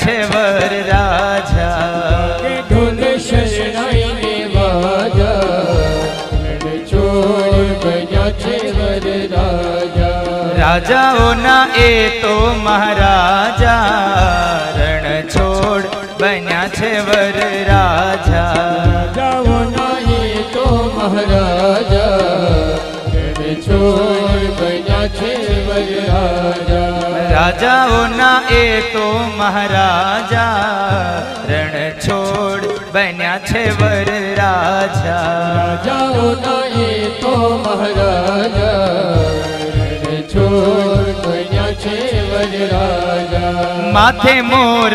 છે વર રાજા ઢોલ શરણાઈને વાજા રણ છોડ બન્યા છે વર રાજા રાજાઓના એ તો મહારાજા રણ છોડ બન્યા છે વર રાજા રાજાઓના એ તો મહારાજા રણ છોડ બન્યા છે વર રાજા રાજાઓના એ તો મહારાજા રણ છોડ બન્યા છે વર રાજા રાજાઓના એ તો મહારાજા રણ છોડ બન્યા છે વર રાજા માથે મોર